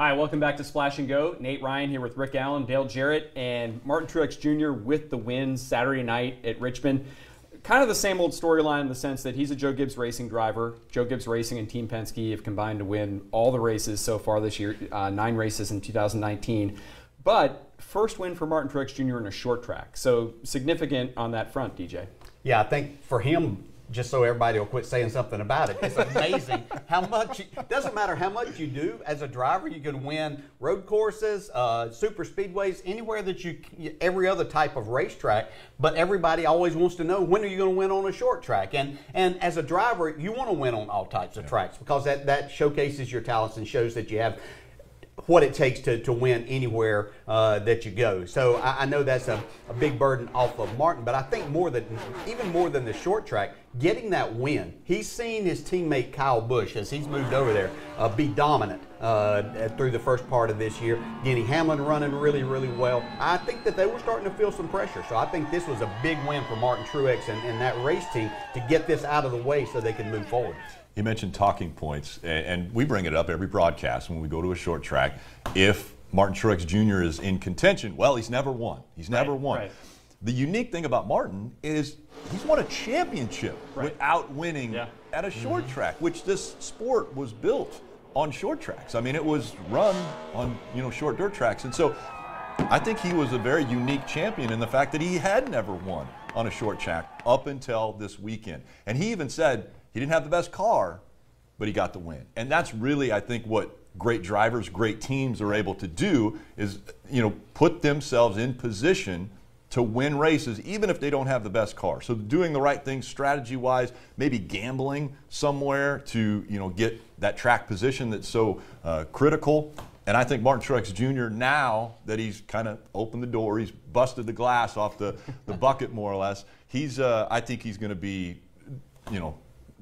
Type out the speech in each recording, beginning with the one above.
Hi, welcome back to Splash and Go. Nate Ryan here with Rick Allen, Dale Jarrett, and Martin Truex Jr. with the win Saturday night at Richmond. Kind of the same old storyline in the sense that he's a Joe Gibbs Racing driver. Joe Gibbs Racing and Team Penske have combined to win all the races so far this year, 9 races in 2019. But first win for Martin Truex Jr. in a short track. So significant on that front, DJ. Yeah, I think for him, just so everybody will quit saying something about it, it's amazing how much, it doesn't matter how much you do as a driver, you can win road courses, super speedways, anywhere that every other type of racetrack, but everybody always wants to know, when are you going to win on a short track? And as a driver, you want to win on all types of tracks, because that showcases your talents and shows that you have what it takes to win anywhere that you go. So I know that's a big burden off of Martin, but I think even more than the short track, getting that win. He's seen his teammate Kyle Busch, as he's moved over there, be dominant through the first part of this year. Denny Hamlin running really, really well. I think that they were starting to feel some pressure. So I think this was a big win for Martin Truex and that race team to get this out of the way so they can move forward. You mentioned talking points, and we bring it up every broadcast when we go to a short track. If Martin Truex Jr. is in contention, well, he's never won. He's never won. Right. The unique thing about Martin is he's won a championship without winning at a short track, which this sport was built on short tracks. I mean, it was run on short dirt tracks, and so I think he was a very unique champion in the fact that he had never won on a short track up until this weekend. And he even said he didn't have the best car, but he got the win. And that's really, I think, what great drivers, great teams are able to do is, put themselves in position to win races, even if they don't have the best car. So doing the right things strategy-wise, maybe gambling somewhere to, get that track position that's so critical. And I think Martin Truex Jr., now that he's kind of opened the door, he's busted the glass off the bucket more or less, I think he's going to be,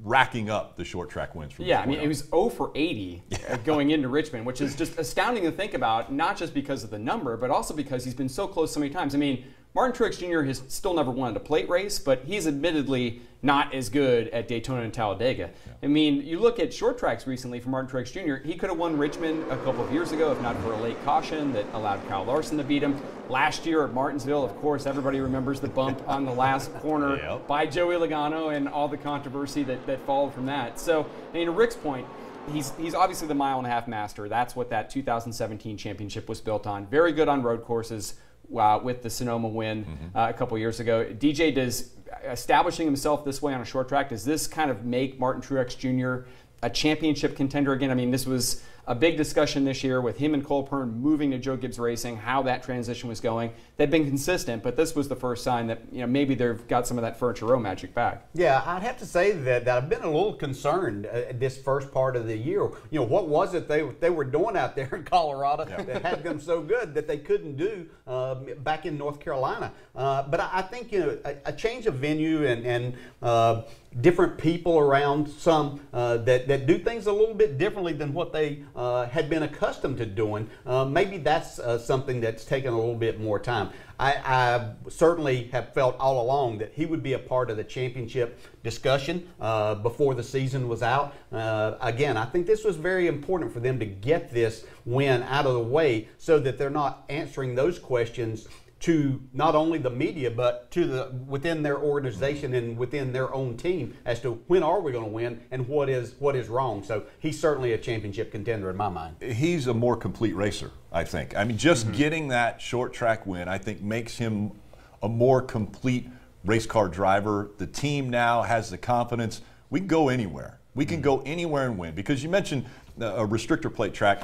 racking up the short track wins. From I mean, it was 0 for 80 going into Richmond, which is just astounding to think about, not just because of the number, but also because he's been so close so many times. I mean, Martin Truex Jr. has still never won a plate race, but he's admittedly not as good at Daytona and Talladega. I mean, you look at short tracks recently for Martin Truex Jr., he could have won Richmond a couple of years ago if not for a late caution that allowed Kyle Larson to beat him. Last year at Martinsville, of course, everybody remembers the bump on the last corner by Joey Logano and all the controversy that followed from that. So, I mean, to Rick's point, he's obviously the mile-and-a-half master. That's what that 2017 championship was built on. Very good on road courses. With the Sonoma win a couple years ago. DJ, does establishing himself this way on a short track, does this kind of make Martin Truex Jr. a championship contender again? I mean, this was a big discussion this year with him and Cole Pearn moving to Joe Gibbs Racing, how that transition was going. They've been consistent, but this was the first sign that maybe they've got some of that Furniture Row magic back. Yeah, I'd have to say that I've been a little concerned this first part of the year. What was it they were doing out there in Colorado that had them so good that they couldn't do back in North Carolina? But I think a change of venue and different people around, some that do things a little bit differently than what they had been accustomed to doing. Maybe that's something that's taken a little bit more time. I certainly have felt all along that he would be a part of the championship discussion before the season was out. Again, I think this was very important for them to get this win out of the way so that they're not answering those questions to not only the media, but to within their organization and within their own team as to when are we going to win and what is wrong. So he's certainly a championship contender in my mind. He's a more complete racer, I think. I mean, just getting that short track win, I think, makes him a more complete race car driver. The team now has the confidence. We can go anywhere. We can go anywhere and win. Because you mentioned a restrictor plate track.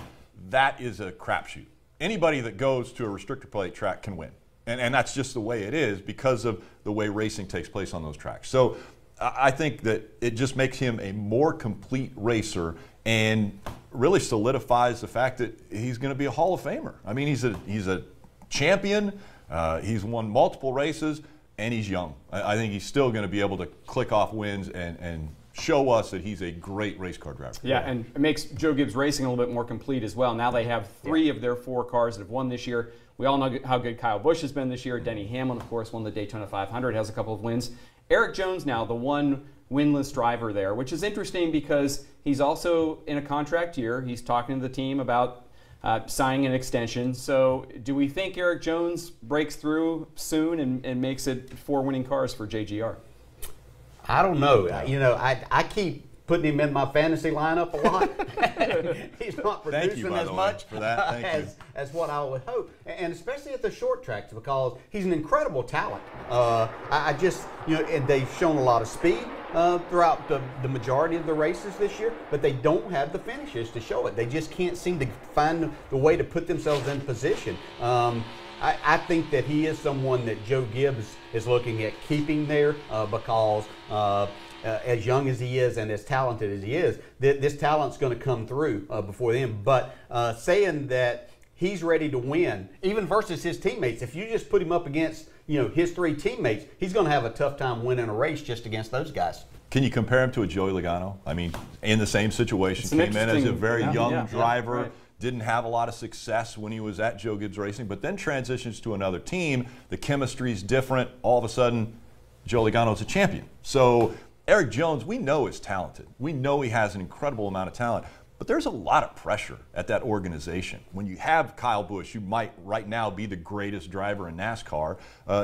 That is a crapshoot. Anybody that goes to a restrictor plate track can win. And that's just the way it is because of the way racing takes place on those tracks. So I think that it just makes him a more complete racer and really solidifies the fact that he's going to be a Hall of Famer. I mean, he's a champion. He's won multiple races, and he's young. I think he's still going to be able to click off wins and show us that he's a great race car driver. Yeah, and it makes Joe Gibbs Racing a little bit more complete as well. Now they have 3 of their 4 cars that have won this year. We all know how good Kyle Busch has been this year. Denny Hamlin, of course, won the Daytona 500, has a couple of wins. Erik Jones now, the one winless driver there, which is interesting because he's also in a contract year. He's talking to the team about signing an extension. So do we think Erik Jones breaks through soon and makes it 4 winning cars for JGR? I don't know. You know, I keep putting him in my fantasy lineup a lot. He's not producing as much as what I would hope, and especially at the short tracks, because he's an incredible talent. I just, you know, and they've shown a lot of speed throughout the majority of the races this year, but they don't have the finishes to show it. They just can't seem to find the way to put themselves in position. I think that he is someone that Joe Gibbs is looking at keeping there because as young as he is and as talented as he is, this talent's going to come through before them. But saying that he's ready to win, even versus his teammates, if you just put him up against, you know, his 3 teammates, he's going to have a tough time winning a race just against those guys. Can you compare him to a Joey Logano? I mean, in the same situation, came in as a very young driver. Right. Didn't have a lot of success when he was at Joe Gibbs Racing, but then transitions to another team. The chemistry's different. All of a sudden, Joe Logano's a champion. So Erik Jones, we know is talented. We know he has an incredible amount of talent, but there's a lot of pressure at that organization. When you have Kyle Busch, you might right now be the greatest driver in NASCAR.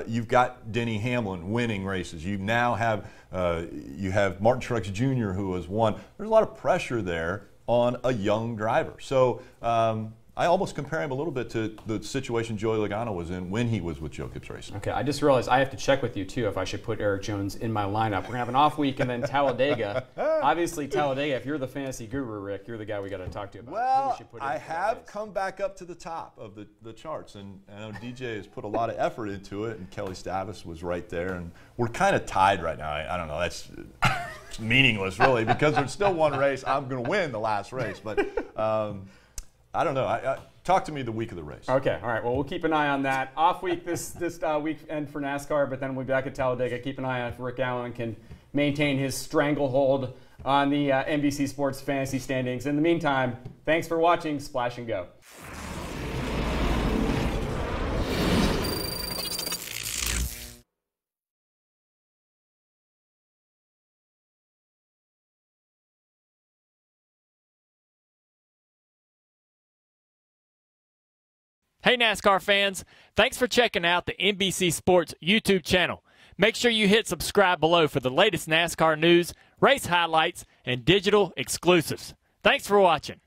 You've got Denny Hamlin winning races. You now have Martin Truex Jr. who has won. There's a lot of pressure there on a young driver. So I almost compare him a little bit to the situation Joey Logano was in when he was with Joe Gibbs Racing. Okay, I just realized I have to check with you, too, if I should put Erik Jones in my lineup. We're going to have an off week and then Talladega. Obviously, Talladega, if you're the fantasy guru, Rick, you're the guy we got to talk to about. Well, I have come back up to the top of the charts, and I know DJ has put a lot of effort into it, and Kelly Stavis was right there, and we're kind of tied right now. I don't know, that's meaningless, really, because there's still one race. I'm going to win the last race, but I don't know. Talk to me the week of the race. Okay, all right. Well, we'll keep an eye on that. Off week this weekend for NASCAR, but then we'll be back at Talladega. Keep an eye on if Rick Allen can maintain his stranglehold on the NBC Sports fantasy standings. In the meantime, thanks for watching Splash and Go. Hey NASCAR fans, thanks for checking out the NBC Sports YouTube channel. Make sure you hit subscribe below for the latest NASCAR news, race highlights, and digital exclusives. Thanks for watching.